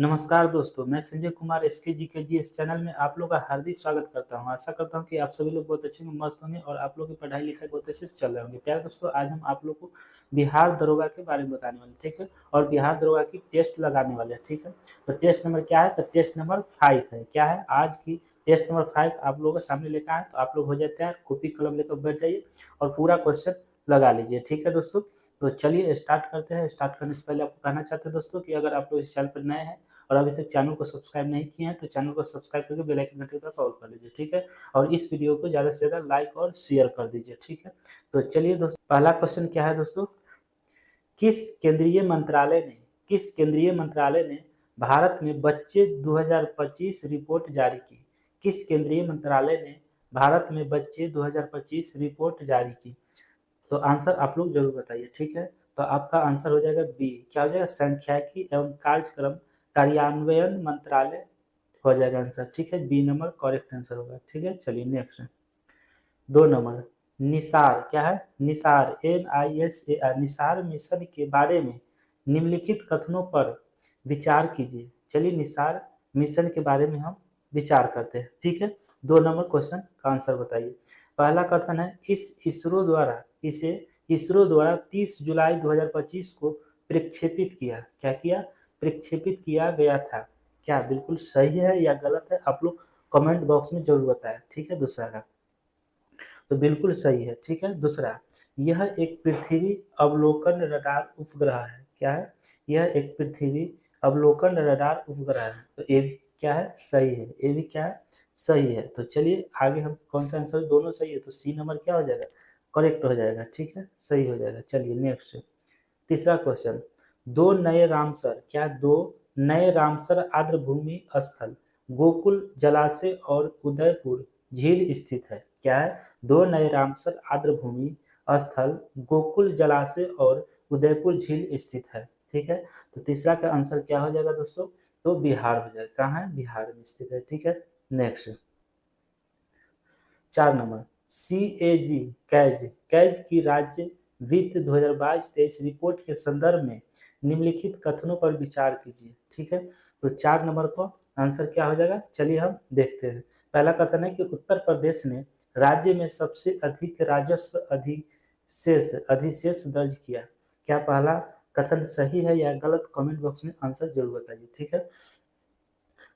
नमस्कार दोस्तों, मैं संजय कुमार एसके जी के जी इस चैनल में आप लोग का हार्दिक स्वागत करता हूं। आशा करता हूं कि आप सभी लोग बहुत अच्छे होंगे, मस्त होंगे और आप लोग की पढ़ाई लिखाई बहुत अच्छे से चल रहे होंगे। प्यारे दोस्तों, आज हम आप लोग को बिहार दरोगा के बारे में बताने वाले, ठीक है। और बिहार दरोगा की टेस्ट लगाने वाले, ठीक है। तो टेस्ट नंबर क्या है? तो टेस्ट नंबर 5 है। क्या है? आज की टेस्ट नंबर 5 आप लोगों के सामने लेकर आए, तो आप लोग हो जाते हैं, कॉपी कलम लेकर बैठ जाइए और पूरा क्वेश्चन लगा लीजिए, ठीक है दोस्तों। तो चलिए स्टार्ट करते हैं। स्टार्ट करने से पहले आपको कहना चाहते हैं दोस्तों कि अगर आप लोग इस चैनल पर नए हैं और अभी तक चैनल को सब्सक्राइब नहीं किए हैं तो चैनल को सब्सक्राइब करके बेल आइकन घंटी पर ऑल कर लीजिए, ठीक है। और इस वीडियो को ज़्यादा से ज़्यादा लाइक और शेयर कर दीजिए, ठीक है। तो चलिए दोस्तों, पहला क्वेश्चन क्या है दोस्तों? किस केंद्रीय मंत्रालय ने किस केंद्रीय मंत्रालय ने भारत में बच्चे 2025 रिपोर्ट जारी की? किस केंद्रीय मंत्रालय ने भारत में बच्चे 2025 रिपोर्ट जारी की? तो आंसर आप लोग जरूर बताइए, ठीक है। तो आपका आंसर हो जाएगा बी। क्या हो जाएगा? सांख्यिकी एवं कार्यक्रम कार्यान्वयन मंत्रालय हो जाएगा आंसर, ठीक है। बी नंबर करेक्ट आंसर होगा, ठीक है। चलिए नेक्स्ट 2 नंबर। निसार क्या है? निसार NISAR निसार मिशन के बारे में निम्नलिखित कथनों पर विचार कीजिए। चलिए निसार मिशन के बारे में हम विचार करते हैं, ठीक है। 2 नंबर क्वेश्चन का आंसर बताइए। पहला कथन है इसे इसरो द्वारा 30 जुलाई 2025 को प्रक्षेपित किया। क्या किया? प्रक्षेपित किया गया था। क्या बिल्कुल सही है या गलत है? आप लोग कमेंट बॉक्स में जरूर बताएं, ठीक है। दूसरा का तो बिल्कुल सही है, ठीक है। दूसरा, यह एक पृथ्वी अवलोकन रडार उपग्रह है। क्या है? यह एक पृथ्वी अवलोकन रडार उपग्रह है। तो ये भी क्या है? सही है। ये भी क्या है? सही है। तो चलिए आगे हम कौन सा आंसर? दोनों सही है, तो सी नंबर क्या हो जाएगा? करेक्ट हो जाएगा, ठीक है, सही हो जाएगा। चलिए नेक्स्ट तीसरा क्वेश्चन। दो नए रामसर आर्द्रभूमि स्थल गोकुल जलाशय और उदयपुर झील स्थित है। क्या है? 2 नए रामसर आर्द्रभूमि स्थल गोकुल जलाशय और उदयपुर झील स्थित है, ठीक है। तो तीसरा का आंसर क्या हो जाएगा दोस्तों? तो बिहार हो जाएगा। कहाँ है? बिहार में स्थित है, ठीक है। Next 4 number. CAG कैज कैज की राज्य वित्त 2022-23 रिपोर्ट के संदर्भ में निम्नलिखित कथनों पर विचार कीजिए, ठीक है। तो 4 नंबर को आंसर क्या हो जाएगा? चलिए हम देखते हैं। पहला कथन है कि उत्तर प्रदेश ने राज्य में सबसे अधिक राजस्व अधिशेष दर्ज किया। क्या पहला कथन सही है या गलत? कमेंट बॉक्स में आंसर जरूर बताइए, ठीक है।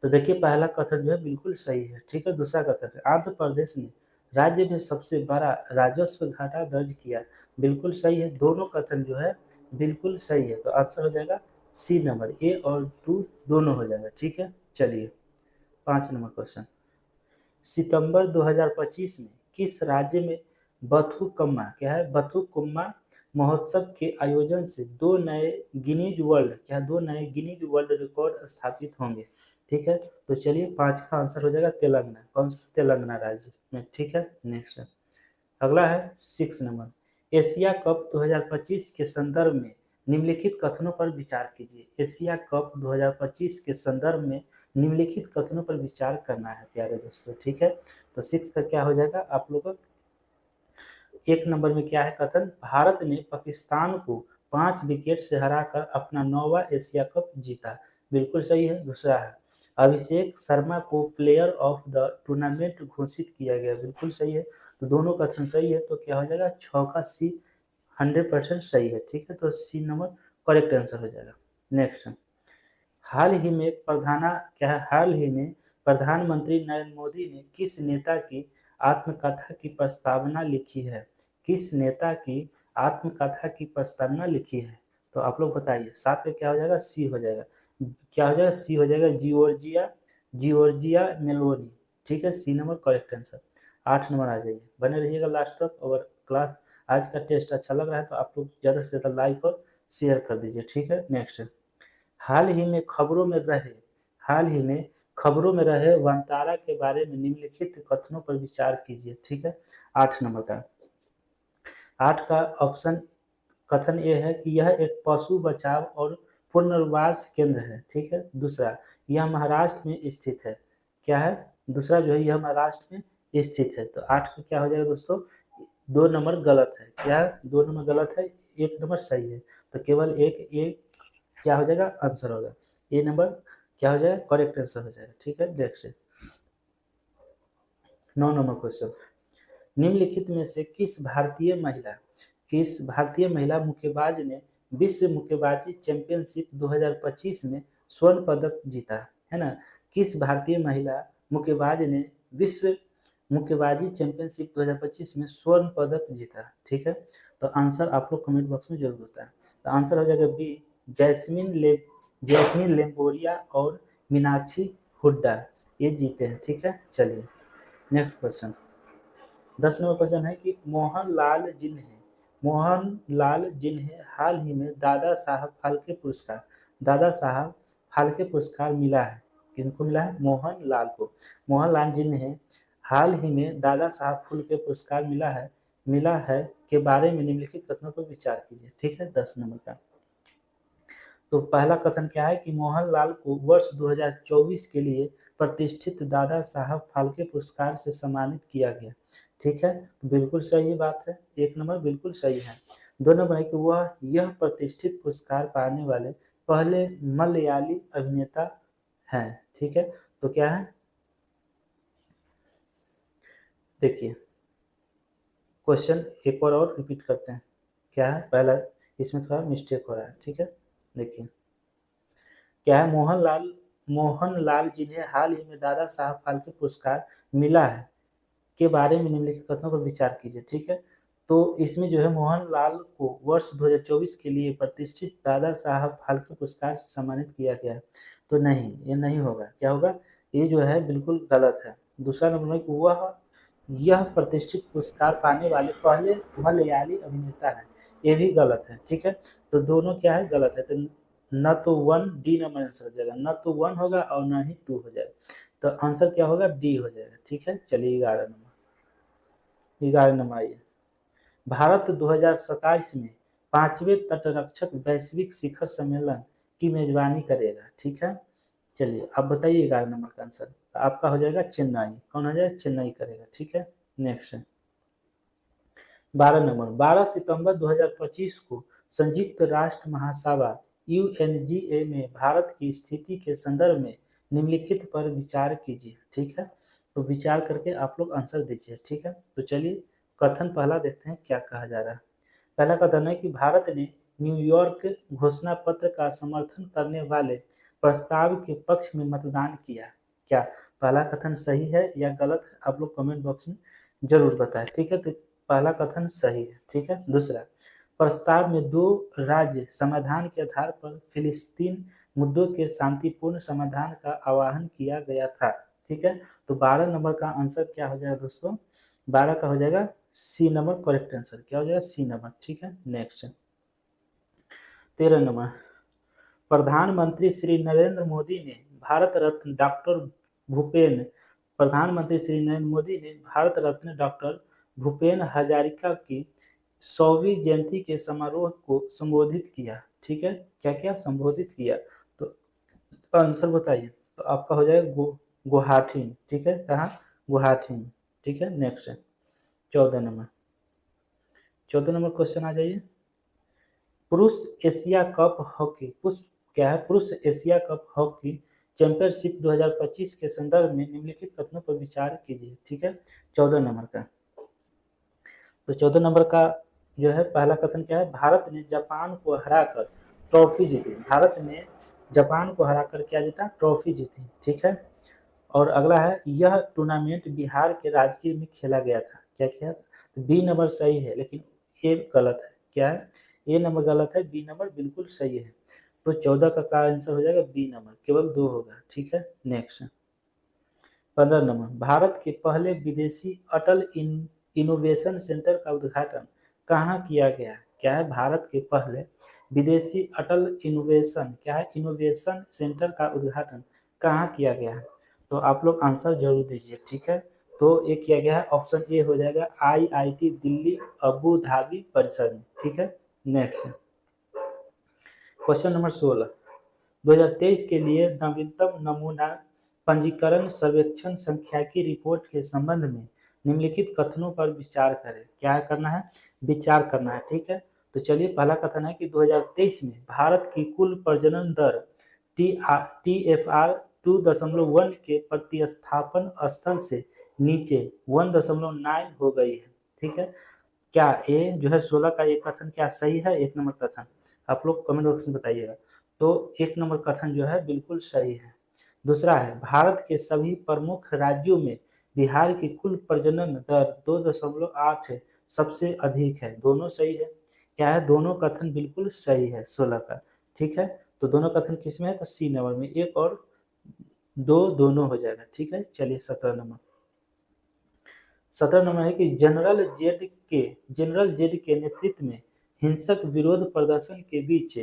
तो देखिए पहला कथन जो है बिल्कुल सही है, ठीक है। दूसरा कथन है आंध्र प्रदेश ने राज्य में सबसे बड़ा राजस्व घाटा दर्ज किया। बिल्कुल सही है। दोनों कथन जो है बिल्कुल सही है। तो आंसर हो जाएगा सी नंबर, ए और 2 दोनों हो जाएगा, ठीक है। चलिए 5 नंबर क्वेश्चन। सितंबर 2025 में किस राज्य में बथुकम्मा क्या है? बथुकम्मा महोत्सव के आयोजन से 2 नए गिनीज वर्ल्ड रिकॉर्ड स्थापित होंगे, ठीक है। तो चलिए 5 का आंसर हो जाएगा तेलंगाना। कौन सा? तेलंगाना राज्य में, ठीक है। नेक्स्ट अगला है 6 नंबर। एशिया कप 2025 के संदर्भ में निम्नलिखित कथनों पर विचार कीजिए। एशिया कप 2025 के संदर्भ में निम्नलिखित कथनों पर विचार करना है प्यारे दोस्तों, ठीक है। तो 6 का क्या हो जाएगा आप लोगों का? 1 नंबर में क्या है कथन? भारत ने पाकिस्तान को 5 विकेट से हराकर अपना 9वां एशिया कप जीता। बिल्कुल सही है। दूसरा है अभिषेक शर्मा को प्लेयर ऑफ द टूर्नामेंट घोषित किया गया। बिल्कुल सही है। तो दोनों कथन सही है। तो क्या हो जाएगा? 6 का सी 100% सही है, ठीक है। तो सी नंबर करेक्ट आंसर हो जाएगा। नेक्स्ट हाल ही में प्रधानमंत्री नरेंद्र मोदी ने किस नेता की आत्मकथा की प्रस्तावना लिखी है? किस नेता की आत्मकथा की प्रस्तावना लिखी है? तो आप लोग बताइए। 7 का क्या हो जाएगा? सी हो जाएगा। क्या हो जाएगा? सी हो जाएगा। जियोर्जिया मेलोनी, ठीक है। C number correct answer. 8 number आ जाइए, बने रहिएगा लास्ट तक। और क्लास आज का टेस्ट अच्छा लग रहा है तो आप लोग ज़्यादा से ज़्यादा लाइक और शेयर कर दीजिए, ठीक है। नेक्स्ट हाल ही में खबरों में रहे वंतारा के बारे में निम्नलिखित कथनों पर विचार कीजिए, ठीक है। 8 नंबर का 8 का ऑप्शन कथन ये है कि यह एक पशु बचाव और पुनर्वास केंद्र है, ठीक है। दूसरा, यह महाराष्ट्र में स्थित है। क्या है? दूसरा जो है यह महाराष्ट्र में स्थित है। तो 8 का क्या हो जाएगा दोस्तों? 2 नंबर गलत है। क्या? 2 नंबर गलत है, 1 नंबर सही है। तो केवल एक क्या हो जाएगा? आंसर होगा ए नंबर क्या हो जाएगा, करेक्ट आंसर हो जाएगा। ठीक है, नेक्स्ट 9 नंबर क्वेश्चन, निम्नलिखित में से किस भारतीय महिला मुक्केबाज ने विश्व मुक्केबाजी चैंपियनशिप 2025 में स्वर्ण पदक जीता है ना। किस भारतीय महिला मुक्केबाज ने विश्व मुक्केबाजी चैंपियनशिप 2025 में स्वर्ण पदक जीता। ठीक है, तो आंसर आप लोग कमेंट बॉक्स में जरूर बताएं। तो आंसर हो जाएगा बी, जैस्मिन लेम्बोरिया और मीनाक्षी हुड्डा, ये जीते हैं। ठीक है, चलिए नेक्स्ट क्वेश्चन 10 नंबर क्वेश्चन है कि मोहनलाल जिन्हें हाल ही में दादा साहब फाल्के पुरस्कार मिला है, किनको मिला है, मोहनलाल जिन्हें हाल ही में दादा साहब फाल्के पुरस्कार मिला है के बारे में निम्नलिखित कथनों पर विचार कीजिए। ठीक है, 10 नंबर का। तो पहला कथन क्या है कि मोहनलाल को वर्ष 2024 के लिए प्रतिष्ठित दादा साहब फाल्के पुरस्कार से सम्मानित किया गया। ठीक है, बिल्कुल सही बात है, 1 नंबर बिल्कुल सही है। 2 नंबर है कि वह यह प्रतिष्ठित पुरस्कार पाने वाले पहले मलयाली अभिनेता हैं। ठीक है, तो क्या है, देखिए क्वेश्चन एक और रिपीट करते हैं। क्या है, पहला इसमें थोड़ा मिस्टेक हो रहा है। ठीक है, देखिए क्या है, मोहनलाल जिन्हें हाल ही में दादा साहब फाल्के पुरस्कार मिला है के बारे में निम्नलिखित कथनों पर विचार कीजिए। ठीक है, तो इसमें जो है मोहनलाल को वर्ष 2024 के लिए प्रतिष्ठित दादा साहब फाल्के पुरस्कार से सम्मानित किया गया है। तो नहीं, ये नहीं होगा। क्या होगा, ये जो है बिल्कुल गलत है। दूसरा नंबर में वह यह प्रतिष्ठित पुरस्कार पाने वाले पहले मलयाली अभिनेता हैं, ये भी गलत है। ठीक है, तो दोनों क्या है, गलत है। तो न तो 1 डी नंबर आंसर हो जाएगा, न तो 1 होगा और न ही 2 हो जाएगा। तो आंसर क्या होगा, डी हो जाएगा। ठीक है, चलिए 11 नंबर आइए, भारत 2027 में 5वें तटरक्षक वैश्विक शिखर सम्मेलन की मेजबानी करेगा। ठीक है, चलिए अब बताइए 11 नंबर का आंसर। आपका हो जाएगा चेन्नई। कौन हो जाएगा, चेन्नई करेगा। ठीक है, नेक्स्ट 12 नंबर, 12 सितंबर 2025 को संयुक्त राष्ट्र महासभा यूएनजीए में भारत की स्थिति के संदर्भ में निम्नलिखित पर विचार कीजिए। ठीक है, तो विचार करके आप लोग आंसर दीजिए। ठीक है, तो चलिए कथन पहला देखते हैं क्या कहा जा रहा है। पहला कथन है कि भारत ने न्यूयॉर्क घोषणा पत्र का समर्थन करने वाले प्रस्ताव के पक्ष में मतदान किया। क्या पहला कथन सही है या गलत है, आप लोग कमेंट बॉक्स में जरूर बताएं। ठीक है, तो पहला कथन सही है। ठीक है, दूसरा, प्रस्ताव में 2 राज्य समाधान के आधार पर फिलिस्तीन मुद्दों के शांतिपूर्ण समाधान का आह्वान किया गया था। ठीक है, तो 12 नंबर का आंसर क्या हो जाएगा दोस्तों, 12 का हो जाएगा सी नंबर करेक्ट आंसर। क्या हो जाएगा, सी नंबर। ठीक है, नेक्स्ट 13 नंबर, प्रधानमंत्री श्री नरेंद्र मोदी ने भारत रत्न डॉक्टर भूपेन हजारिका की 100वीं जयंती के समारोह को संबोधित किया। ठीक है, क्या क्या संबोधित किया, तो आंसर बताइए। तो आपका हो जाएगा गुवाहाटी। ठीक है, कहाँ, गुवाहाटी। ठीक है, नेक्स्ट 14 नंबर क्वेश्चन आ जाइए, पुरुष एशिया कप हॉकी चैंपियनशिप 2025 के संदर्भ में निम्नलिखित कथनों पर विचार कीजिए। ठीक है, 14 नंबर का। तो 14 नंबर का जो है पहला कथन क्या है, भारत ने जापान को हराकर ट्रॉफी जीती। भारत ने जापान को हराकर क्या जीता, ट्रॉफी जीती। ठीक है, और अगला है, यह टूर्नामेंट बिहार के राजगीर में खेला गया था। क्या क्या, तो बी नंबर सही है, लेकिन ए गलत है। क्या है, ए नंबर गलत है, बी नंबर बिल्कुल सही है। तो 14 का आंसर हो जाएगा बी नंबर, केवल 2 होगा। ठीक है, नेक्स्ट 15 नंबर, भारत के पहले विदेशी अटल इनोवेशन सेंटर का उद्घाटन कहाँ किया गया। क्या है, भारत के पहले विदेशी अटल इनोवेशन सेंटर का उद्घाटन कहाँ किया गया है, तो आप लोग आंसर जरूर दीजिए। ठीक है, तो ये किया गया है, ऑप्शन ए हो जाएगा IIT दिल्ली अबू धाबी परिसर में। ठीक है, नेक्स्ट क्वेश्चन नंबर 16, 2023 के लिए नवीनतम नमूना पंजीकरण सर्वेक्षण सांख्यिकी रिपोर्ट के संबंध में निम्नलिखित कथनों पर विचार करें। क्या करना है, विचार करना है। ठीक है, तो चलिए पहला कथन है कि 2023 में भारत की कुल प्रजनन दर TFR 2.1 के प्रतिस्थापन स्तर से नीचे 1.9 हो गई है। ठीक है, क्या ए जो है 16 का एक कथन क्या सही है? एक नंबर कथन आप लोग कमेंट बॉक्स में बताइएगा। तो एक नंबर कथन जो है बिल्कुल सही है। दूसरा है, भारत के सभी प्रमुख राज्यों में बिहार की कुल प्रजनन दर 2.8 सबसे अधिक है। दोनों सही है। क्या है? दोनों कथन बिल्कुल सही है 16 का। ठीक है, तो दोनों कथन किस में है? तो सी नंबर में, एक और दो दोनों हो जाएगा। ठीक है, चलिए 17 नंबर है कि जनरल जेड के नेतृत्व में हिंसक विरोध प्रदर्शन के बीच,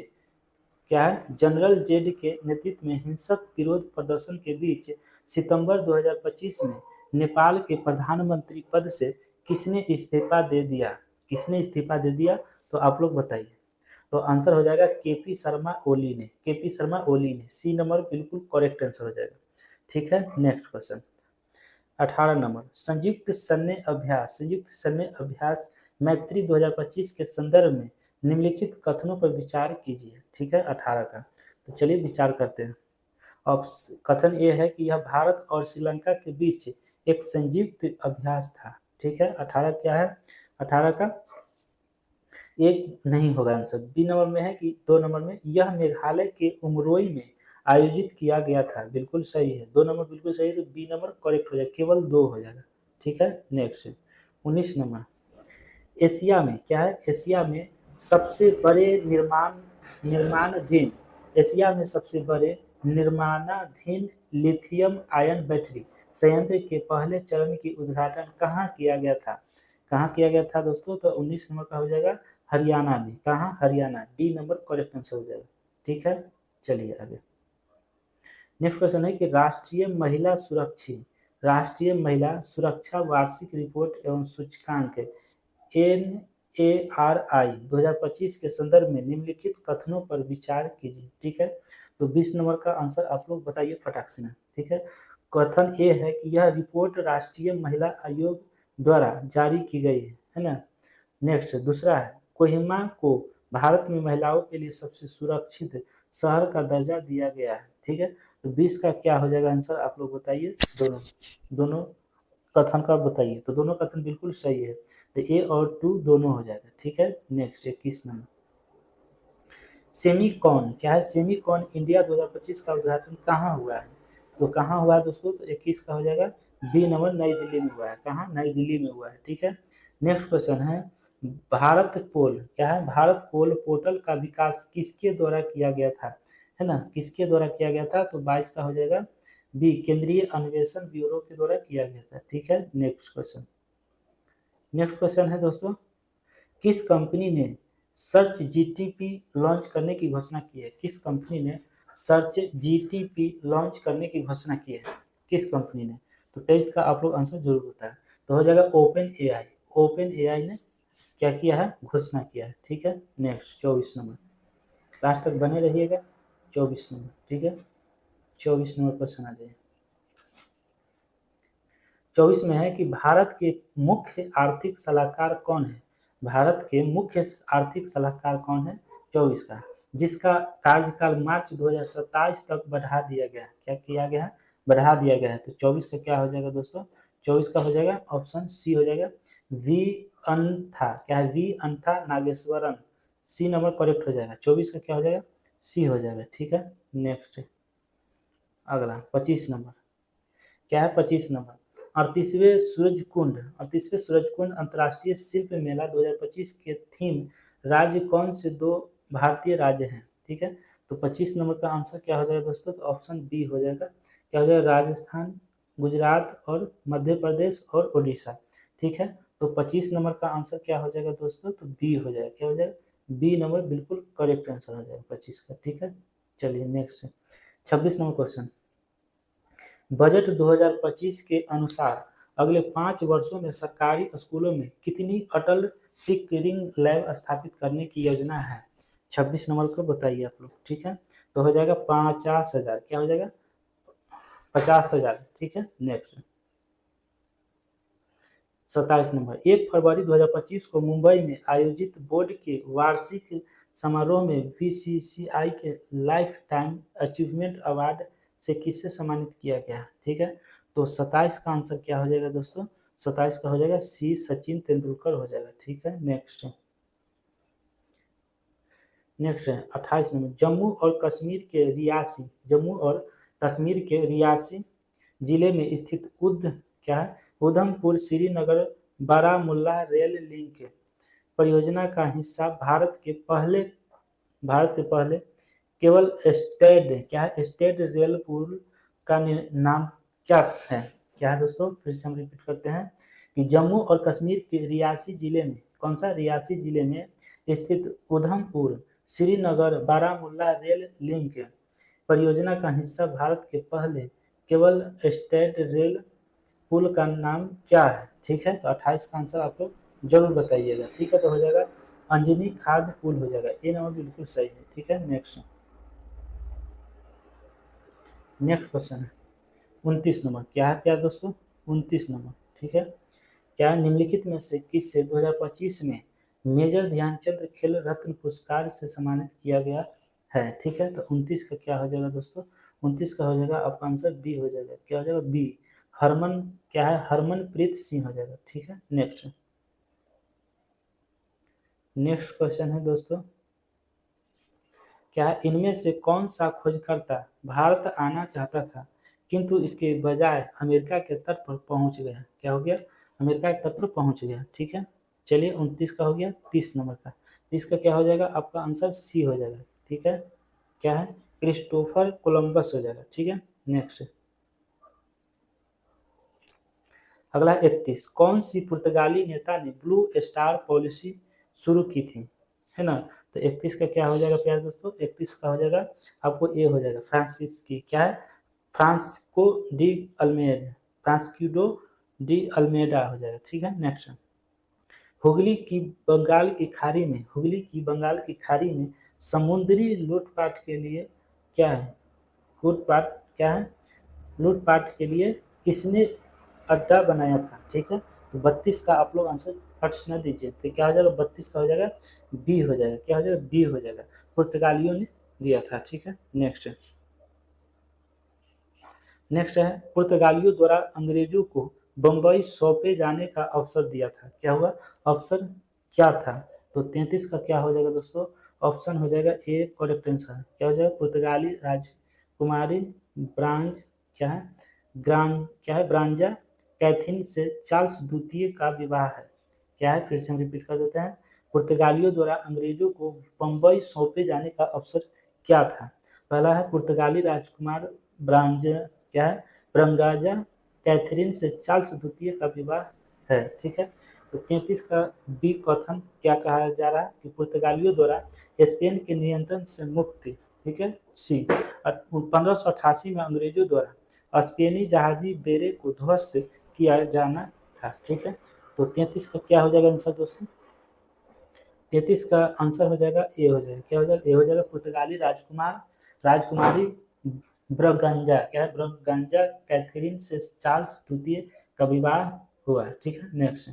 क्या है? जनरल जेड के नेतृत्व में हिंसक विरोध प्रदर्शन के बीच सितंबर 2025 में नेपाल के प्रधानमंत्री पद से किसने इस्तीफा दे दिया? किसने इस्तीफा दे दिया? तो आप लोग बताइए। तो आंसर हो जाएगा केपी शर्मा ओली ने। केपी शर्मा ओली ने, सी नंबर बिल्कुल करेक्ट आंसर हो जाएगा। ठीक है, नेक्स्ट क्वेश्चन 18 नंबर, संयुक्त सैन्य अभ्यास मैत्री 2025 के संदर्भ में निम्नलिखित कथनों पर विचार कीजिए। ठीक है, 18 का। तो चलिए विचार करते हैं। अब कथन ये है कि यह भारत और श्रीलंका के बीच एक संयुक्त अभ्यास था। ठीक है, 18 क्या है? 18 का एक नहीं होगा आंसर। बी नंबर में है कि 2 नंबर में, यह मेघालय के उमरोई में आयोजित किया गया था। बिल्कुल सही है, 2 नंबर बिल्कुल सही है, तो बी नंबर करेक्ट हो जाएगा, केवल 2 हो जाएगा। ठीक है, नेक्स्ट 19 नंबर, एशिया में, क्या है? एशिया में सबसे बड़े निर्माणाधीन एशिया में सबसे बड़े निर्माणाधीन लिथियम आयन बैटरी संयंत्र के पहले चरण की उद्घाटन कहाँ किया गया था? कहाँ किया गया था दोस्तों? तो 19 नंबर का हो जाएगा हरियाणा में। कहाँ? Haryana, D number correct answer हो जाएगा। ठीक है, चलिए आगे। नेक्स्ट क्वेश्चन है कि राष्ट्रीय महिला सुरक्षा वार्षिक रिपोर्ट एवं सूचकांक NARI 2025 के संदर्भ में निम्नलिखित कथनों पर विचार कीजिए। ठीक है, तो 20 नंबर का आंसर आप लोग बताइए फटाक से। ठीक है, कथन ए है कि यह रिपोर्ट राष्ट्रीय महिला आयोग द्वारा जारी की गई है ना। नेक्स्ट दूसरा है, कोहिमा को भारत में महिलाओं के लिए सबसे सुरक्षित शहर का दर्जा दिया गया है। ठीक है, तो 20 का क्या हो जाएगा आंसर आप लोग बताइए। दोनों कथन का बताइए। तो दोनों कथन बिल्कुल सही है, तो ए और 2 दोनों हो जाएगा। ठीक है, नेक्स्ट 21 नंबर, सेमीकॉन, क्या है? सेमीकॉन इंडिया 2025 का उद्घाटन कहाँ हुआ है? तो कहाँ हुआ है दोस्तों? तो 21 का हो जाएगा बी नंबर, नई दिल्ली में हुआ है। कहाँ? नई दिल्ली में हुआ है। ठीक है, नेक्स्ट क्वेश्चन है, भारत पोल, क्या है? भारत पोल पोर्टल का विकास किसके द्वारा किया गया था? है ना, किसके द्वारा किया गया था? तो 22 का हो जाएगा बी, केंद्रीय अन्वेषण ब्यूरो के द्वारा किया गया था। ठीक है, नेक्स्ट क्वेश्चन है दोस्तों, किस कंपनी ने सर्च जीटीपी लॉन्च करने की घोषणा की है? किस कंपनी ने सर्च जीटीपी लॉन्च करने की घोषणा की है? किस कंपनी ने? तो 23 का आप लोग आंसर जरूर बताएं। तो हो जाएगा ओपन एआई ने क्या किया है? घोषणा किया है। ठीक है, नेक्स्ट 24 नंबर, लास्ट तक बने रहिएगा। 24 नंबर, ठीक है, 24 नंबर क्वेश्चन आ जाए। 24 में है कि भारत के मुख्य आर्थिक सलाहकार कौन है? भारत के मुख्य आर्थिक सलाहकार कौन है? 24 का, जिसका कार्यकाल मार्च 2027 तक बढ़ा दिया गया। क्या किया गया है? बढ़ा दिया गया है। तो 24 का क्या हो जाएगा दोस्तों? 24 का हो जाएगा ऑप्शन सी हो जाएगा, वी अंथा। क्या है? V Anantha Nageswaran, C number correct हो जाएगा। 24 का क्या हो जाएगा? सी हो जाएगा। ठीक है, नेक्स्ट अगला 25 नंबर, क्या है? 25 नंबर, 38वें सूरजकुंड अंतर्राष्ट्रीय शिल्प मेला 2025 के थीम राज्य कौन से दो भारतीय राज्य हैं? ठीक है, तो 25 नंबर का आंसर क्या हो जाएगा दोस्तों? तो ऑप्शन बी हो जाएगा। क्या हो जाएगा? राजस्थान, गुजरात और मध्य प्रदेश और उड़ीसा। ठीक है, तो 25 नंबर का आंसर क्या हो जाएगा दोस्तों? तो बी हो जाएगा। क्या हो जाएगा? बी नंबर बिल्कुल करेक्ट आंसर हो जाएगा 25 का। ठीक है, चलिए नेक्स्ट 26 नंबर क्वेश्चन, बजट 2025 के अनुसार अगले 5 वर्षों में सरकारी स्कूलों में कितनी अटल टिंकरिंग लैब स्थापित करने की योजना है? 26 नंबर को बताइए आप लोग। ठीक है, तो हो जाएगा 50,000। क्या हो जाएगा? 50,000। ठीक है, नेक्स्ट 27 नंबर, 1 फरवरी 2025 को मुंबई में आयोजित बोर्ड के वार्षिक समारोह में बीसीसीआई के लाइफ टाइम अचीवमेंट अवार्ड से किसे सम्मानित किया गया? ठीक है, तो 27 का आंसर क्या हो जाएगा दोस्तों? 27 का हो जाएगा सी सचिन तेंदुलकर हो जाएगा। ठीक है, नेक्स्ट है 28 नंबर। जम्मू और कश्मीर के रियासी जिले में स्थित उधमपुर श्रीनगर बारामूला रेल लिंक परियोजना का हिस्सा भारत के पहले केवल स्टेट रेल पुल का नाम क्या है? क्या है दोस्तों? फिर से हम रिपीट करते हैं कि जम्मू और कश्मीर के रियासी जिले में, कौन सा? रियासी जिले में स्थित उधमपुर श्रीनगर बारामूला रेल लिंक परियोजना का हिस्सा भारत के पहले केवल स्टेट रेल पुल का नाम क्या है? ठीक है, तो 28 का आंसर आप लोग जरूर बताइएगा। ठीक है, तो हो जाएगा अंजनी खाद पुल हो जाएगा। ये नंबर बिल्कुल सही है। ठीक है, नेक्स्ट क्वेश्चन है 29 नंबर। क्या है प्यार दोस्तों? 29 नंबर। ठीक है, क्या निम्नलिखित में से किससे 2025 में मेजर ध्यानचंद खेल रत्न पुरस्कार से सम्मानित किया गया है? ठीक है, तो 29 का क्या हो जाएगा दोस्तों? 29 का हो जाएगा आपका आंसर बी हो जाएगा। क्या हो जाएगा? बी। हरमनप्रीत सिंह हो जाएगा। ठीक है, नेक्स्ट क्वेश्चन है दोस्तों, क्या इनमें से कौन सा खोजकर्ता भारत आना चाहता था किंतु इसके बजाय अमेरिका के तट पर पहुंच गया? क्या हो गया? अमेरिका के तट पर पहुंच गया। ठीक है, चलिए 29 का हो गया। 30 नंबर का, इसका क्या हो जाएगा? आपका आंसर सी हो जाएगा। ठीक है, क्या है? क्रिस्टोफर कोलंबस हो जाएगा। ठीक है, नेक्स्ट अगला 31। कौन सी पुर्तगाली नेता ने ब्लू स्टार पॉलिसी शुरू की थी? है ना, तो 31 का क्या हो जाएगा प्यारे दोस्तों? 31 का हो जाएगा आपको ए हो जाएगा, फ्रांसिस की। क्या है? Francisco de Almeida, Francisco de Almeida हो जाएगा। ठीक है, नेक्स्ट हुगली की बंगाल की खाड़ी में समुद्री लूटपाट के लिए क्या है? लूटपाट क्या है? लूटपाट के लिए किसने अड्डा बनाया था? ठीक है, तो 32 का आप लोग आंसर फट से न दीजिए, तो क्या हो जाएगा? 32 का हो जाएगा बी हो जाएगा। क्या हो जाएगा? बी हो जाएगा, पुर्तगालियों ने दिया था। ठीक है, नेक्स्ट है पुर्तगालियों द्वारा अंग्रेजों को बंबई सौंपे जाने का अवसर दिया था। क्या हुआ? अवसर क्या था? तो 33 का क्या हो जाएगा दोस्तों? ऑप्शन हो जाएगा ए करेक्ट आंसर। क्या हो जाएगा? पुर्तगाली राजकुमारी ब्रांज क्या है ब्रांजा कैथिन से चार्ल्स द्वितीय का विवाह है। क्या है? फिर से हम रिपीट कर देते हैं। पुर्तगालियों द्वारा अंग्रेजों को बंबई सौंपे जाने का अवसर क्या था? पहला है पुर्तगाली राजकुमार ब्रांज क्या है? ब्रंगाजा कैथरीन से चार्ल्स द्वितीय का विवाह है। ठीक है, तो 33 का बी कथन क्या कहा जा रहा है कि पुर्तगालियों द्वारा स्पेन के नियंत्रण से मुक्ति। ठीक है, सी 1588 में अंग्रेजों द्वारा स्पेनी जहाजी बेड़े को ध्वस्त किया जाना था। ठीक है, तो 33 का क्या हो जाएगा आंसर दोस्तों? 33 का आंसर हो जाएगा ए हो जाएगा। क्या हो जाएगा? ए हो जाएगा, पुर्तगाली राजकुमारी ब्रगंजा क्या है? ब्रगंजा कैथरीन से चार्ल्स द्वितीय का विवाह हुआ। ठीक है, नेक्स्ट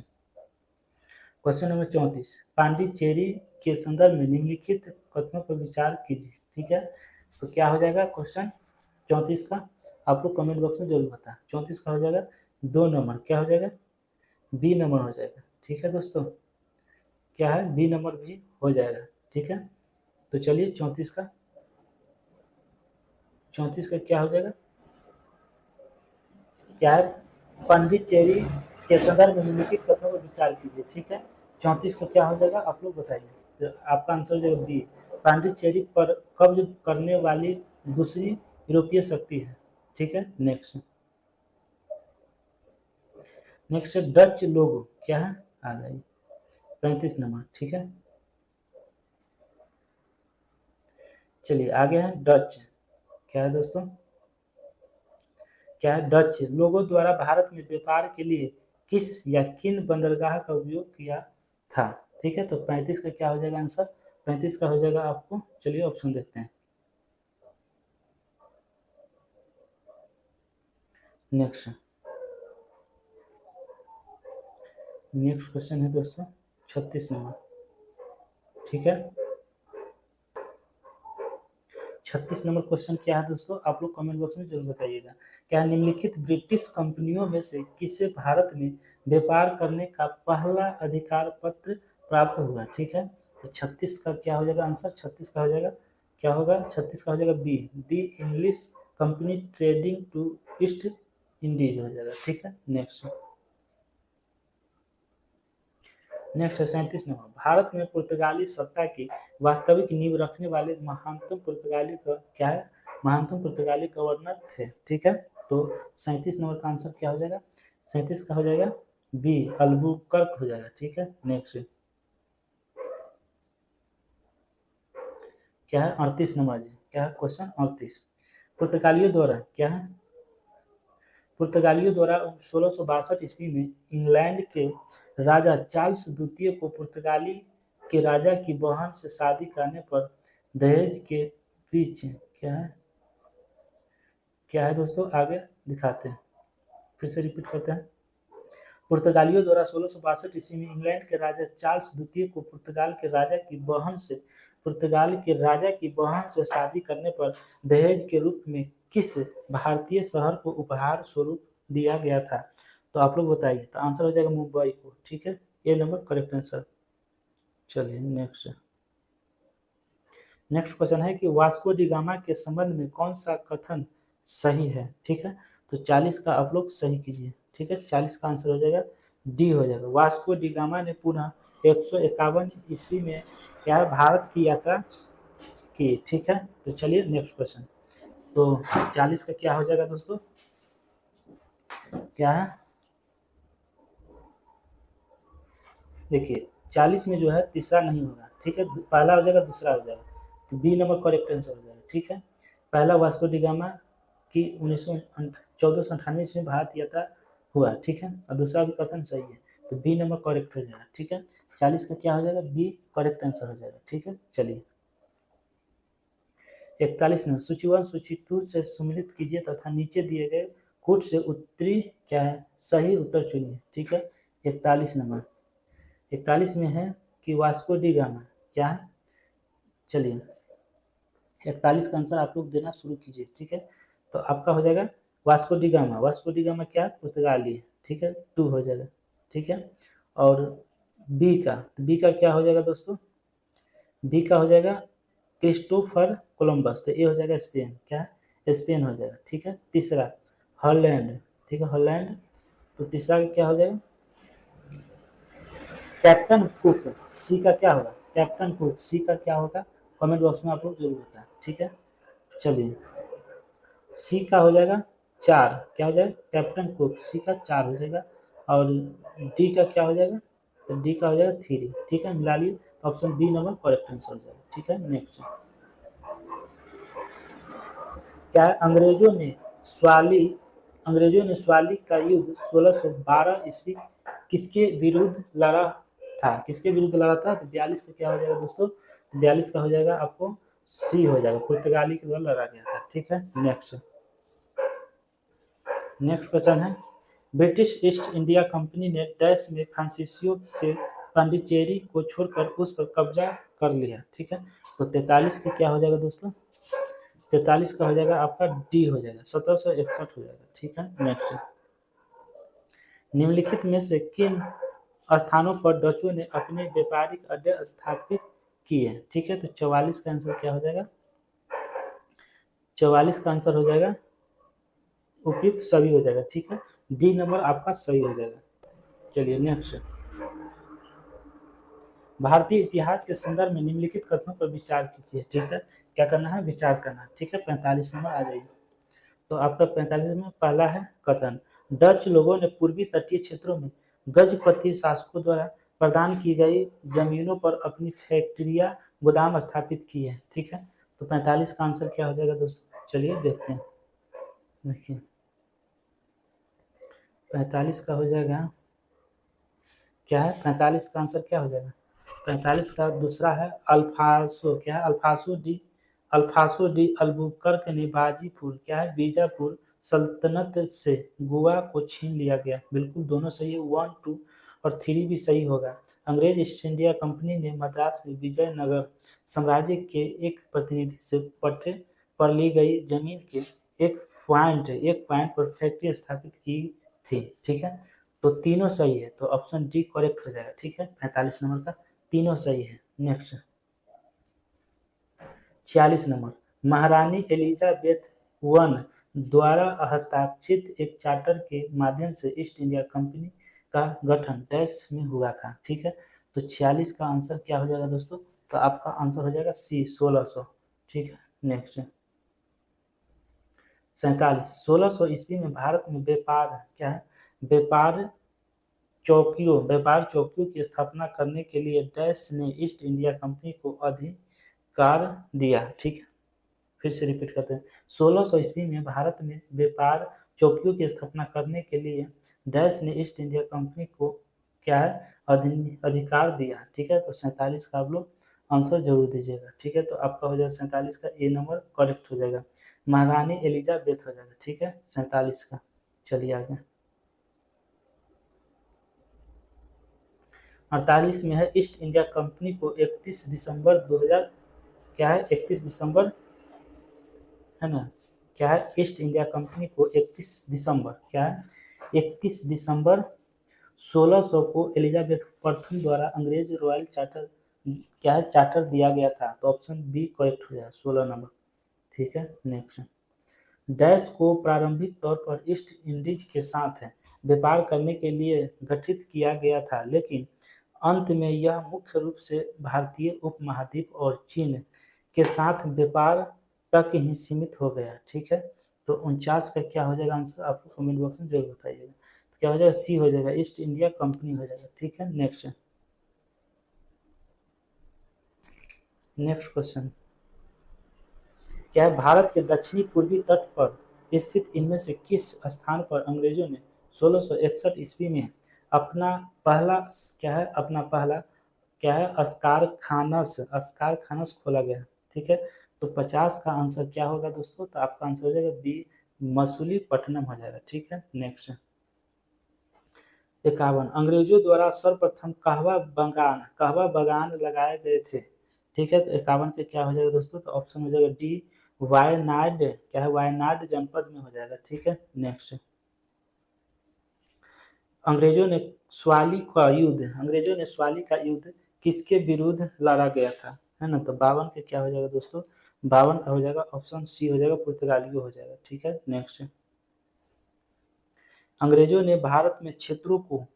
क्वेश्चन नंबर 34। पांडिचेरी के संदर्भ में निम्नलिखित कथनों पर विचार कीजिए। ठीक है, तो क्या हो जाएगा क्वेश्चन 34 का? आप लोग कमेंट बॉक्स में जरूर बताएं। 34 का हो जाएगा 2 नंबर। क्या हो जाएगा? बी नंबर हो जाएगा। ठीक है दोस्तों, क्या है? बी नंबर भी हो जाएगा। ठीक है, तो चलिए 34 का क्या हो जाएगा? क्या है? पांडिचेरी के संदर्भ में निम्नलिखित कथनों पर विचार कीजिए। ठीक है, 34 का क्या हो जाएगा आप लोग बताइए। तो आपका आंसर हो जाएगा बी, पांडिचेरी पर कब्ज करने वाली दूसरी यूरोपीय शक्ति है। ठीक है, नेक्स्ट है डच लोगो। क्या है? आ जाइए 35 नंबर। ठीक है, चलिए आगे है डच। क्या है दोस्तों? क्या है? डच लोगों द्वारा भारत में व्यापार के लिए किस या किन बंदरगाह का उपयोग किया था? ठीक है, तो 35 का क्या हो जाएगा आंसर? 35 का हो जाएगा आपको, चलिए ऑप्शन देखते हैं। नेक्स्ट क्वेश्चन है दोस्तों 36 नंबर। ठीक है, 36 नंबर क्वेश्चन क्या है दोस्तों, आप लोग कमेंट बॉक्स में जरूर बताइएगा। क्या निम्नलिखित ब्रिटिश कंपनियों में से किसे भारत में व्यापार करने का पहला अधिकार पत्र प्राप्त हुआ? ठीक है, तो 36 का क्या हो जाएगा आंसर, 36 का हो जाएगा, क्या होगा 36 का हो जाएगा B, the English company trading to East Indies हो जाएगा। ठीक है, नेक्स्ट है 37 नंबर, भारत में पुर्तगाली सत्ता की वास्तविक नींव रखने वाले महानतम पुर्तगाली का क्या है, महानतम पुर्तगाली गवर्नर थे। ठीक है, तो 37 नंबर का आंसर क्या हो जाएगा, 37 का हो जाएगा बी, अल्बुकर्क हो जाएगा। ठीक है, नेक्स्ट क्या है 38 नंबर, क्या है क्वेश्चन 38, पुर्तगालियों द्वारा क्या है, पुर्तगालियों द्वारा 1662 ईस्वी में इंग्लैंड के राजा चार्ल्स द्वितीय को पुर्तगाली के राजा की बहन से शादी करने पर दहेज के बीच क्या है दोस्तों, आगे दिखाते हैं, फिर से रिपीट करते हैं। पुर्तगालियों द्वारा 1662 ईस्वी में इंग्लैंड के राजा चार्ल्स द्वितीय को पुर्तगाल के राजा की बहन से शादी करने पर दहेज के रूप में किस भारतीय शहर को उपहार स्वरूप दिया गया था? तो आप लोग बताइए, तो आंसर हो जाएगा मुंबई को। ठीक है, ए नंबर करेक्ट आंसर। चलिए नेक्स्ट क्वेश्चन है कि वास्को डी गामा के संबंध में कौन सा कथन सही है? ठीक है, तो 40 का आप लोग सही कीजिए। ठीक है, 40 का आंसर हो जाएगा डी हो जाएगा, वास्को डी गामा ने पुनः 151 ईस्वी में क्या है, भारत की यात्रा की। ठीक है, तो चलिए नेक्स्ट क्वेश्चन, तो 40 का क्या हो जाएगा दोस्तों, क्या है, देखिए 40 में जो है तीसरा नहीं होगा। ठीक है, पहला हो जाएगा, दूसरा हो जाएगा, तो बी नंबर करेक्ट आंसर हो जाएगा। ठीक है, पहला वास्को डी गामा की 1498 में भारत यात्रा हुआ। ठीक है, और दूसरा भी कथन सही है, तो बी नंबर करेक्ट हो जाएगा। ठीक है, 40 का क्या हो जाएगा, बी करेक्ट आंसर हो जाएगा। ठीक है, चलिए 41 में सूची 1 सूची 2 से सम्मिलित कीजिए तथा नीचे दिए गए कोट से उत्तरी क्या है, सही उत्तर चुनिए। ठीक है, 41 नंबर, 41 में है कि वास्को डी गामा क्या है, चलिए 41 का आंसर आप लोग देना शुरू कीजिए। ठीक है, तो आपका हो जाएगा Vasco D gamma, Vasco D gamma क्या है, पुर्तगाली है। ठीक है, 2 हो जाएगा। ठीक है, और बी का क्या हो जाएगा दोस्तों, बी का हो जाएगा क्रिस्टोफर कोलंबस, तो ये हो जाएगा स्पेन, क्या है, स्पेन हो जाएगा। ठीक है, तीसरा हॉलैंड, ठीक है हॉलैंड, तो तीसरा क्या हो जाएगा कैप्टन कुक, सी का क्या होगा, कैप्टन कुक, सी का क्या होगा, कमेंट बॉक्स में आप लोग जरूर बताएं। ठीक है, चलिए सी का हो जाएगा 4, क्या हो जाएगा कैप्टन कुक, सी का 4 हो जाएगा, और डी का क्या हो जाएगा, तो डी का हो जाएगा 3। ठीक है, मिला लिए, option B number correct answer हो जाएगा। ठीक है, नेक्स्ट क्या है, अंग्रेजों ने स्वाली का युद्ध 1612 ईस्वी किसके विरुद्ध लड़ा था, किसके विरुद्ध लड़ा था, तो 42 का क्या हो जाएगा दोस्तों, 42 का हो जाएगा आपको सी हो जाएगा, पुर्तगाली के द्वारा लड़ा गया था। ठीक है, नेक्स्ट क्वेश्चन है, ब्रिटिश ईस्ट इंडिया कंपनी ने डैश में फ्रांसीसियो से पांडिचेरी को छोड़कर उस पर कब्जा कर लिया। ठीक है, तो 43 का क्या हो जाएगा दोस्तों, 43 का हो जाएगा आपका डी हो जाएगा, 1761 हो जाएगा। ठीक है, नेक्स्ट निम्नलिखित में से किन स्थानों पर डचों ने अपने व्यापारिक अड्डे स्थापित किए? ठीक है, तो 44 का आंसर क्या हो जाएगा, 44 का आंसर हो जाएगा उपयुक्त सभी हो जाएगा। ठीक है, डी नंबर आपका सही हो जाएगा। चलिए नेक्स्ट, भारतीय इतिहास के संदर्भ में निम्नलिखित कथनों पर विचार कीजिए। ठीक है, क्या करना है, विचार करना। ठीक है, 45 नंबर आ जाइए, तो आपका 45 में पहला है कथन, डच लोगों ने पूर्वी तटीय क्षेत्रों में गजपति शासकों द्वारा प्रदान की गई जमीनों पर अपनी फैक्ट्रियां गोदाम स्थापित किए। ठीक है, तो 45 का आंसर क्या हो जाएगा दोस्तों, चलिए देखते हैं, देखिए 45 का हो जाएगा क्या है, 45 का आंसर क्या हो जाएगा, 45 का दूसरा है अल्फासो, क्या है अल्फासो डी अल्बुकर्क ने बाजीपुर क्या है बीजापुर सल्तनत से गोवा को छीन लिया गया। बिल्कुल दोनों सही है, 1 2 और 3 भी सही होगा। अंग्रेज ईस्ट इंडिया कंपनी ने मद्रास में विजयनगर साम्राज्य के एक प्रतिनिधि से पट्टे पर ली गई जमीन के एक पॉइंट पर फैक्ट्री स्थापित की थी। ठीक है, तो तीनों सही है, तो ऑप्शन डी करेक्ट हो जाएगा। ठीक है, 45 नंबर का तीनों सही है। नेक्स्ट 46 नंबर, महारानी एलिजाबेथ वन द्वारा हस्ताक्षरित एक चार्टर के माध्यम से ईस्ट इंडिया कंपनी का गठन डैश में हुआ था। ठीक है, तो 46 का आंसर क्या हो जाएगा दोस्तों, तो आपका आंसर हो जाएगा सी 1600। ठीक है, नेक्स्ट 47, 1600 ईस्वी में भारत में व्यापार चौकियों की स्थापना करने के लिए डैश ने ईस्ट इंडिया कंपनी को अधिकार दिया। ठीक है, फिर से रिपीट करते हैं, 1600 ईस्वी में भारत में व्यापार चौकियों की स्थापना करने के लिए डैश ने ईस्ट इंडिया कंपनी को क्या है, अधिकार दिया। ठीक है, तो 47 का आप लोग आंसर जरूर दीजिएगा। ठीक है, तो आपका हो जाएगा 47 का ए नंबर करेक्ट हो जाएगा, महारानी एलिजाबेथ हो जाएगा। ठीक है, 47 का। चलिए आगे 48 में है, ईस्ट इंडिया कंपनी को 31 दिसंबर 2000 क्या है, 31 दिसंबर है ना, क्या है, ईस्ट इंडिया कंपनी को 31 दिसंबर क्या है, 31 दिसंबर 1600 को एलिजाबेथ प्रथम द्वारा अंग्रेज रॉयल चार्टर क्या है, चार्टर दिया गया था। तो ऑप्शन बी करेक्ट हो जाएगा, 16 नंबर। ठीक है, नेक्स्ट डैश को प्रारंभिक तौर पर ईस्ट इंडीज के साथ व्यापार करने के लिए गठित किया गया था, लेकिन अंत में यह मुख्य रूप से भारतीय उपमहाद्वीप और चीन के साथ व्यापार तक ही सीमित हो गया। ठीक है, तो 49 का क्या हो जाएगा आंसर, आपको कमेंट बॉक्स में जरूर बताइएगा। तो क्या हो जाएगा, सी हो जाएगा, ईस्ट इंडिया कंपनी हो जाएगा। ठीक है, नेक्स्ट क्वेश्चन क्या है, भारत के दक्षिणी पूर्वी तट पर स्थित इनमें से किस स्थान पर अंग्रेजों ने 1661 ईस्वी में अपना पहला अस्कारखानस खोला गया। ठीक है, तो 50 का आंसर क्या होगा दोस्तों, तो आपका आंसर हो जाएगा बी मसूलीपट्टनम हो जाएगा। ठीक है, नेक्स्ट 51, अंग्रेजों द्वारा सर्वप्रथम कहवा बगान लगाए गए थे। ठीक है, तो 51 पे क्या हो जाएगा दोस्तों, तो ऑप्शन हो जाएगा डी वायनाड क्या है, वायनाड जनपद में हो जाएगा। ठीक है, नेक्स्ट अंग्रेजों ने स्वाली का युद्ध किसके विरुद्ध लड़ा गया था, है ना, तो 52 के क्या हो जाएगा दोस्तों, 52 का हो जाएगा ऑप्शन सी हो जाएगा, पुर्तगालियों हो जाएगा। ठीक है, नेक्स्ट अंग्रेजों ने भारत में क्षेत्रों को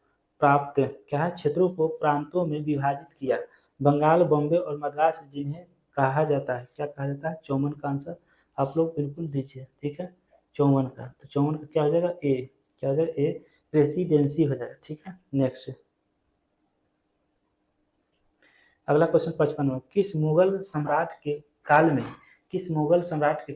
प्रांतों में विभाजित किया, बंगाल, बॉम्बे और मद्रास, जिन्हें कहा जाता है, क्या कहा जाता है, 54 का आंसर आप लोग बिल्कुल दीजिए। ठीक है, 54 का, तो 54 का क्या हो जाएगा, ए क्या हो जाएगा, ए प्रेसिडेंसी हो जाएगा। ठीक है, नेक्स्ट अगला क्वेश्चन 55 में, किस मुगल सम्राट के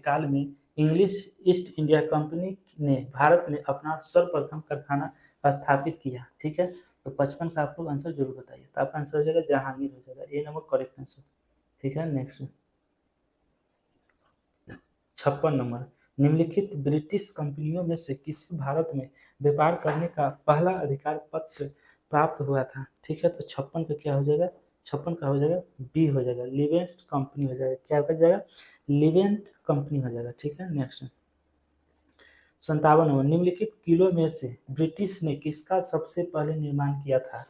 काल में इंग्लिश ईस्ट इंडिया कंपनी ने भारत में अपना सर्वप्रथम कारखाना स्थापित किया। ठीक है, तो 55 का आप लोग आंसर जरूर बताइए, तो आपका आंसर हो जाएगा जहांगीर हो जाएगा, ए नंबर करेक्ट आंसर। ठीक है, नेक्स्ट 56 नंबर, निम्नलिखित ब्रिटिश कंपनियों में से किसे भारत में व्यापार करने का पहला अधिकार पत्र प्राप्त हुआ था। ठीक है, तो 56 का क्या हो जाएगा, 56 का हो जाएगा बी हो जाएगा, लिवेंट कंपनी हो जाएगा, क्या हो जाएगा, लिवेंट कंपनी हो जाएगा। ठीक है, नेक्स्ट 57 नंबर, निम्नलिखित किलों में से ब्रिटिश ने किसका सबसे पहले निर्माण किया था,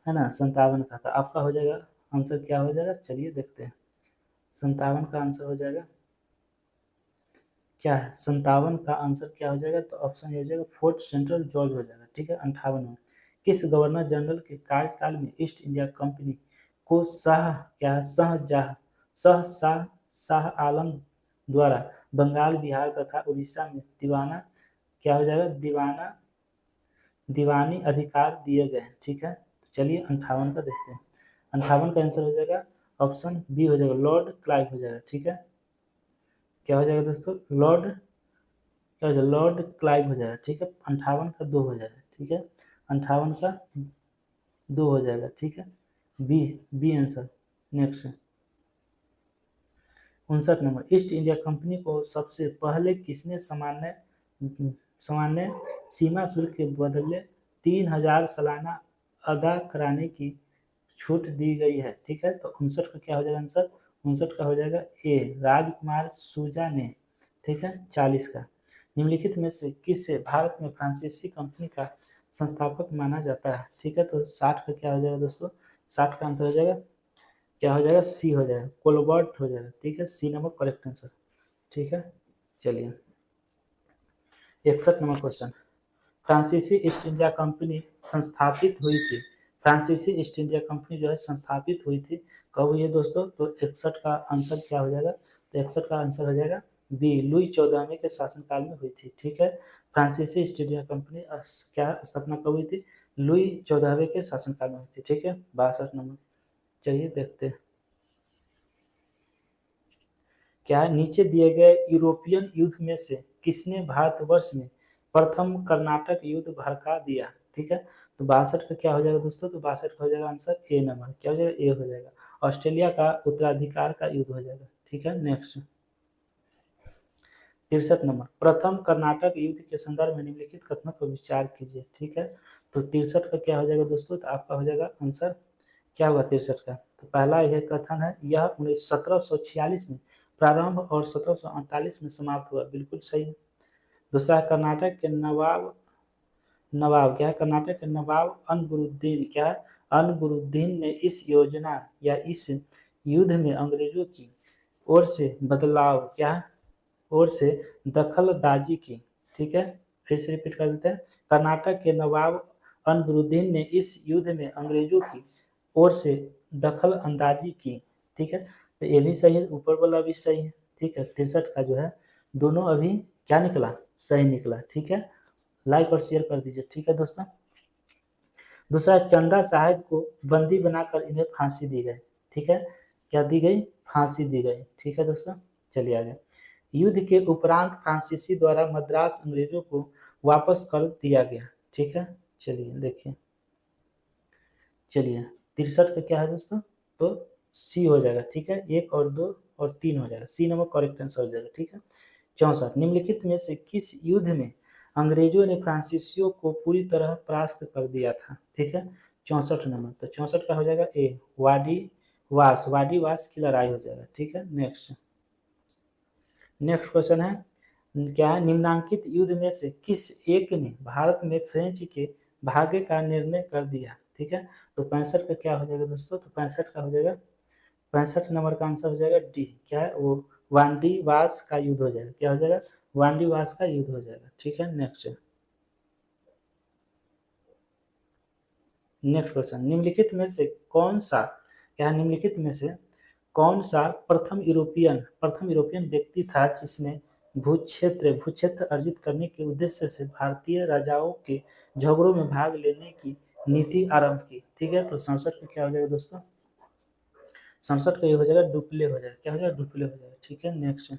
है ना, 57 का, तो आपका हो जाएगा आंसर क्या हो जाएगा, चलिए देखते हैं। 57 का आंसर हो जाएगा क्या है, 57 का आंसर क्या हो जाएगा, तो ऑप्शन हो जाएगा फोर्ट सेंट्रल जॉर्ज हो जाएगा। ठीक है, 58 में किस गवर्नर जनरल के कार्यकाल में ईस्ट इंडिया कंपनी को शाह आलम द्वारा बंगाल, बिहार तथा उड़ीसा में क्या हो जाएगा, दीवानी अधिकार दिए गए। ठीक है, तो चलिए 58 का देखते हैं। 58 का आंसर हो जाएगा ऑप्शन बी हो जाएगा, लॉर्ड क्लाइव हो जाएगा। ठीक है, क्या हो जाएगा दोस्तों, लॉर्ड क्लाइव हो जाएगा। ठीक है, 58 का 2 हो जाएगा। ठीक है, 58 का 2 हो जाएगा। ठीक है, B answer. Next 59 number, East India company को सबसे पहले किसने सामान्य सीमा शुल्क के बदले 3000 सालाना अदा कराने की छूट दी गई है। ठीक है, तो 59 का क्या हो जाएगा आंसर, 59 का हो जाएगा ए राजकुमार शुजा ने ठीक है। 40 का, निम्नलिखित में से किसे भारत में फ्रांसीसी कंपनी का संस्थापक माना जाता है, ठीक है। तो 60 का क्या हो जाएगा दोस्तों, 60 का आंसर हो जाएगा, क्या हो जाएगा, सी हो जाएगा, कोलबर्ट हो जाएगा, ठीक है, सी नंबर करेक्ट आंसर, ठीक है। चलिए 61 नंबर क्वेश्चन, फ्रांसीसी ईस्ट इंडिया कंपनी संस्थापित हुई थी, फ्रांसीसी ईस्ट इंडिया कंपनी जो है संस्थापित हुई थी, कब हुई है दोस्तों, तो 61 का आंसर क्या हो जाएगा, तो 61 का आंसर हो जाएगा बी, लुई 14वें के शासनकाल में हुई थी, ठीक है। फ्रांसीसी ईस्ट इंडिया कंपनी क्या स्थापना कब हुई थी, लुई 14वें के शासनकाल में हुई थी, ठीक है। 62 नंबर, चलिए देखते हैं क्या है, नीचे दिए गए यूरोपियन युद्ध में से किसने भारतवर्ष में प्रथम कर्नाटक युद्ध भड़का दिया, ठीक है। तो 62 का क्या हो जाएगा दोस्तों, तो 62 का हो जाएगा आंसर ए नंबर, क्या हो जाएगा, ए हो जाएगा, ऑस्ट्रेलिया का उत्तराधिकार का युद्ध हो जाएगा, ठीक है। नेक्स्ट 63 नंबर, प्रथम कर्नाटक युद्ध के संदर्भ में निम्नलिखित कथनों पर विचार कीजिए, ठीक है। तो 63 का क्या हो जाएगा दोस्तों, तो आपका हो जाएगा आंसर क्या होगा 63 का, तो पहला यह कथन है, यह 1746 में प्रारंभ और 1748 में समाप्त हुआ, बिल्कुल सही है। दूसरा, कर्नाटक के नवाब नवाब क्या है, कर्नाटक के नवाब अनबरुद्दीन क्या है, अनबरुद्दीन ने इस योजना या इस युद्ध में अंग्रेजों की ओर से बदलाव क्या है, ओर से दखलंदाजी की, ठीक है। फिर से रिपीट कर देते हैं, कर्नाटक के नवाब अनबरुद्दीन ने इस युद्ध में अंग्रेजों की ओर से दखल अंदाजी की, ठीक है। तो ये भी सही है, ऊपर वाला भी सही है, ठीक है। 63 का जो है दोनों अभी क्या निकला, सही निकला, ठीक है। लाइक और शेयर कर दीजिए, ठीक है दोस्तों। दूसरा, चंदा साहब को बंदी बनाकर इन्हें फांसी दी गई, ठीक है, क्या दी गई, फांसी दी गई, ठीक है दोस्तों। चलिए आगे, युद्ध के उपरांत फ्रांसीसी द्वारा मद्रास अंग्रेजों को वापस कर दिया गया, ठीक है। चलिए देखिए, चलिए 63 का क्या है दोस्तों, तो सी हो जाएगा, ठीक है, 1 और 2 और 3 हो जाएगा, सी नंबर करेक्ट आंसर हो जाएगा, ठीक है। 64, निम्नलिखित में से किस युद्ध में अंग्रेजों ने फ्रांसीसियों को पूरी तरह परास्त कर दिया था, ठीक है। 64 नंबर, तो 64 का हो जाएगा ए, वाडी वास की लड़ाई हो जाएगा, ठीक है। नेक्स्ट नेक्स्ट क्वेश्चन है, क्या है, निम्नांकित युद्ध में से किस एक ने भारत में फ्रेंच के भाग्य का निर्णय कर दिया, ठीक है। तो 65 का क्या हो जाएगा दोस्तों, तो 65 का हो जाएगा, 65 नंबर का आंसर हो जाएगा डी, क्या है वो, वांडीवास का युद्ध हो जाएगा, क्या हो जाएगा, वांडीवास का युद्ध हो जाएगा, ठीक है। नेक्स्ट नेक्स्ट क्वेश्चन, निम्नलिखित में से कौन सा, क्या है, निम्नलिखित में से कौन सा प्रथम यूरोपियन व्यक्ति था जिसने भूक्षेत्र अर्जित करने के उद्देश्य से भारतीय राजाओं के झगड़ों में भाग लेने की नीति आरंभ की, ठीक है। तो 67 का क्या हो जाएगा दोस्तों, 67 का ये हो जाएगा डुप्ले हो जाएगा, क्या हो जाएगा, डुप्ले हो जाएगा, ठीक है। नेक्स्ट,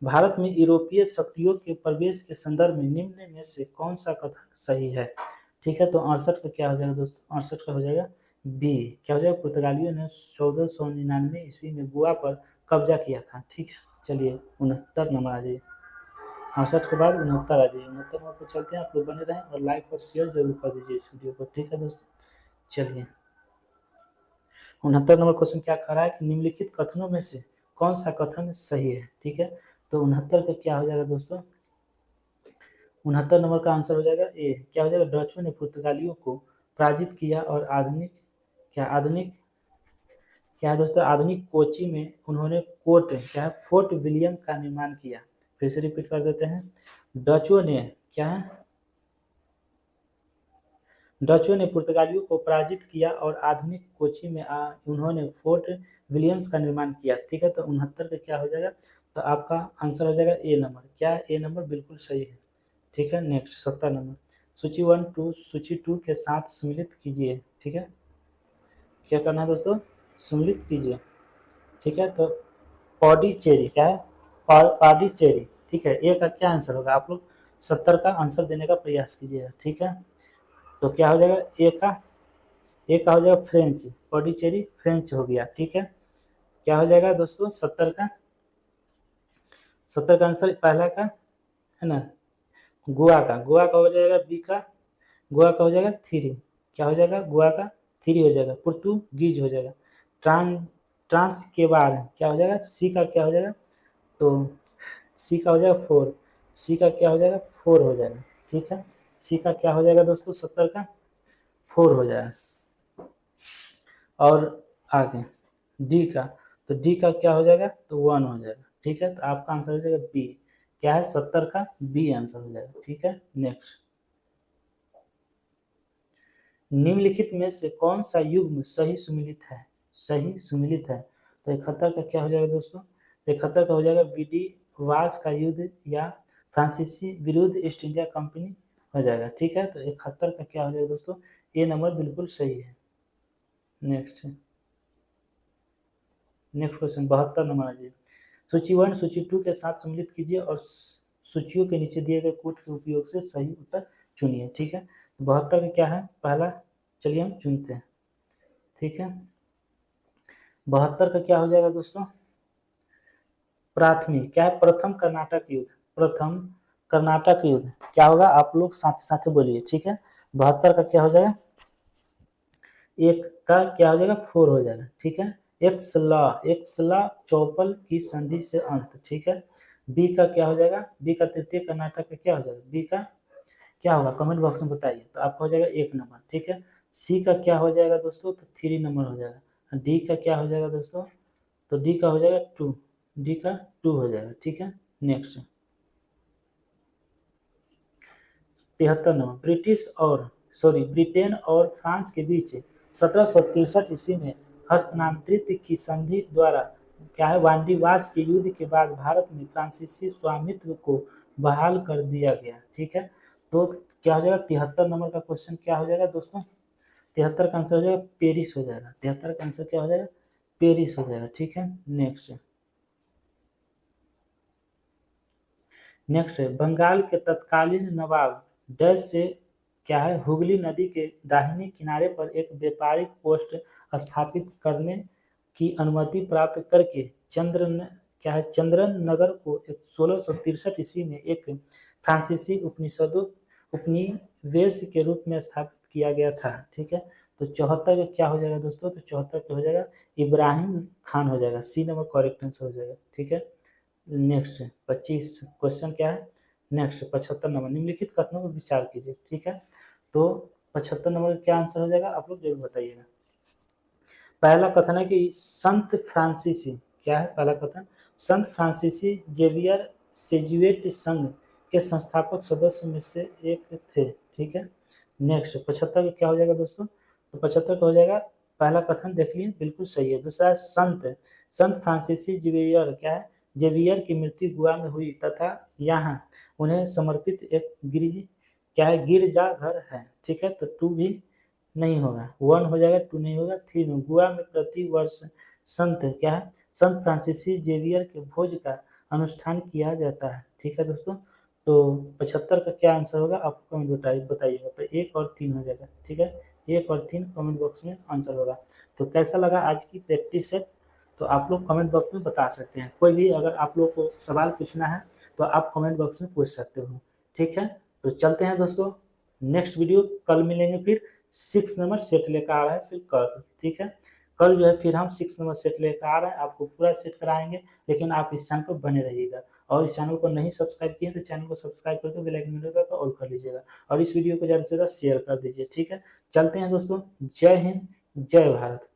भारत में यूरोपीय शक्तियों के प्रवेश के संदर्भ में निम्न में से कौन सा कथन सही है, ठीक है। तो 68 का क्या हो जाएगा दोस्तों, 68 का हो जाएगा बी, क्या हो जाएगा, पुर्तगालियों ने 1499 ईस्वी में गोवा पर कब्जा किया था, ठीक है। चलिए 69 नंबर आ जाइए, 68 के बाद 69 आ जाइए, 69 नंबर पर चलते हैं, आप लोग बने रहें और लाइक और शेयर जरूर कर दीजिए इस वीडियो को, ठीक है दोस्तों। चलिए 69 नंबर क्वेश्चन क्या कह रहा है कि निम्नलिखित कथनों में से कौन सा कथन सही है, ठीक है। तो 69 का क्या हो जाएगा दोस्तों, 69 नंबर का आंसर हो जाएगा ए, क्या हो जाएगा, डचों ने पुर्तगालियों को पराजित किया और आधुनिक क्या है दोस्तों, आधुनिक कोची में उन्होंने क्या है, फोर्ट विलियम का निर्माण किया। फिर से रिपीट कर देते हैं, डचों ने क्या है, डचों ने पुर्तगालियों को पराजित किया और आधुनिक कोची में उन्होंने फोर्ट विलियम्स का निर्माण किया, ठीक है। तो 69 का क्या हो जाएगा, तो आपका आंसर हो जाएगा ए नंबर, क्या ए नंबर बिल्कुल सही है, ठीक है। नेक्स्ट 70 नंबर, सूची 1 टू सूची 2 के साथ सम्मिलित कीजिए, ठीक है। क्या करना है दोस्तों, सम्मिलित कीजिए, ठीक है। तो पौडीचेरी क्या है, पाडीचेरी, ठीक है। ए का क्या आंसर होगा, आप लोग 70 का आंसर देने का प्रयास कीजिएगा, ठीक है। तो क्या हो जाएगा, ए का हो जाएगा फ्रेंच, पौडीचेरी फ्रेंच हो गया, ठीक है। क्या हो जाएगा दोस्तों 70 का आंसर पहला का है ना, गोवा का हो जाएगा बी का, गोवा का हो जाएगा 3, क्या हो जाएगा, गोवा का 3 हो जाएगा, पुर्तुगीज हो जाएगा, ट्रांस के बाद क्या हो जाएगा, सी का क्या हो जाएगा, तो सी का हो जाएगा 4, सी का क्या हो जाएगा 4 हो जाएगा, ठीक है। सी का क्या हो जाएगा दोस्तों 70 का 4 हो जाएगा। और आगे डी का, तो डी का क्या हो जाएगा तो 1 हो जाएगा, ठीक है। तो आपका आंसर हो जाएगा बी, क्या है 70 का बी आंसर हो जाएगा, ठीक है। नेक्स्ट, निम्नलिखित में से कौन सा युग्म सही सुमिलित है, सही सुमिलित है। तो 71 का क्या हो जाएगा दोस्तों, 71 का हो जाएगा वीडी वास का युद्ध या फ्रांसीसी विरुद्ध ईस्ट इंडिया कंपनी हो जाएगा, ठीक है। तो 71 का क्या हो जाएगा दोस्तों, ये नंबर बिल्कुल सही है। नेक्स्ट, नेक्स्ट क्वेश्चन 72 नंबर आ जाइए। सूची 1 सूची 2 के साथ सम्मिलित कीजिए और सूचियों के नीचे दिए गए कोड के उपयोग से सही उत्तर चुनिए, ठीक है। 72 का क्या है पहला, चलिए हम चुनते हैं, ठीक है। 72 का क्या हो जाएगा दोस्तों, प्राथमिक क्या है, प्रथम कर्नाटक युद्ध, प्रथम कर्नाटक युद्ध क्या होगा, आप लोग साथ साथ बोलिए, ठीक है। 72 का क्या हो जाएगा, एक का क्या हो जाएगा 4 हो जाएगा, ठीक है। एक्सला चौपल की संधि से अंत, ठीक है। बी का क्या हो जाएगा, बी का तृतीय कर्नाटक का क्या हो जाएगा, बी का क्या होगा कमेंट बॉक्स में बताइए, तो आपका हो जाएगा 1 नंबर, ठीक है। सी का क्या हो जाएगा दोस्तों, तो 3 नंबर हो जाएगा। डी का क्या हो जाएगा दोस्तों, तो डी का हो जाएगा 2, डी का 2 हो जाएगा, ठीक है। नेक्स्ट 73 नंबर, ब्रिटेन और फ्रांस के बीच 1763 ईस्वी में हस्तांतरित की संधि द्वारा क्या है वांडीवास के युद्ध के बाद भारत में फ्रांसीसी स्वामित्व को बहाल कर दिया गया, ठीक है। तो क्या हो जाएगा 73 नंबर का क्वेश्चन क्या हो जाएगा दोस्तों, 73 का आंसर हो जाएगा पेरिस हो जाएगा, 73 का आंसर क्या हो जाएगा पेरिस हो जाएगा, ठीक है। नेक्स्ट, नेक्स्ट है बंगाल के तत्कालीन नवाब डच से क्या है हुगली नदी के दाहिने किनारे पर एक व्यापारिक पोस्ट स्थापित करने की अनुमति प्राप्त करके चंद्रन नगर को 1663 ईस्वी में एक फ्रांसीसी उपनिवेश के रूप में स्थापित किया गया था, ठीक है। तो 74 का क्या हो जाएगा दोस्तों, तो 74 का हो जाएगा इब्राहिम खान हो जाएगा, सी नंबर करेक्ट आंसर हो जाएगा, ठीक है। नेक्स्ट 25 क्वेश्चन क्या है, नेक्स्ट 75 नंबर, निम्नलिखित कथनों पर विचार कीजिए, ठीक है। तो 75 नंबर का क्या आंसर हो जाएगा आप लोग जरूर बताइएगा। पहला कथन है कि संत फ्रांसीसी, क्या है पहला कथन, संत फ्रांसीसी जेवियर सेजुएट संघ के संस्थापक सदस्यों में से एक थे, ठीक है। नेक्स्ट 75 का क्या हो जाएगा दोस्तों, तो 75 का हो जाएगा पहला कथन देख लिए बिल्कुल सही है। दूसरा है संत संत फ्रांसीसी जेवियर क्या है, जेवियर की मृत्यु गोवा में हुई तथा यहाँ उन्हें समर्पित एक गिरजाघर है, ठीक है। तो 2 भी नहीं होगा, 1 हो जाएगा, 2 नहीं होगा, 3 होगा। गोवा में प्रति वर्ष संत क्या है, संत फ्रांसीसी जेवियर के भोज का अनुष्ठान किया जाता है, ठीक है दोस्तों। तो 75 का क्या आंसर होगा आपको कमेंट बताइएगा, तो 1 और 3 हो जाएगा, ठीक है। 1 और 3 कमेंट बॉक्स में आंसर होगा। तो कैसा लगा आज की प्रैक्टिस सेट, तो आप लोग कमेंट बॉक्स में बता सकते हैं। कोई भी अगर आप लोग को सवाल पूछना है तो आप कमेंट बॉक्स में पूछ सकते हो, ठीक है। तो चलते हैं दोस्तों, नेक्स्ट वीडियो कल मिलेंगे, फिर 6 नंबर सेट लेकर आ रहा है फिर कल, ठीक है। कल जो है फिर हम 6 नंबर सेट लेकर आ रहे हैं, आपको पूरा सेट कराएंगे, लेकिन आप इस चैनल पर बने रहिएगा। और इस चैनल को नहीं सब्सक्राइब किए तो चैनल को सब्सक्राइब करके बेल आइकन मिलेगा तो ऑल कर लीजिएगा, और इस वीडियो को ज़्यादा से ज़्यादा शेयर कर दीजिए, ठीक है। चलते हैं दोस्तों, जय हिंद जय भारत।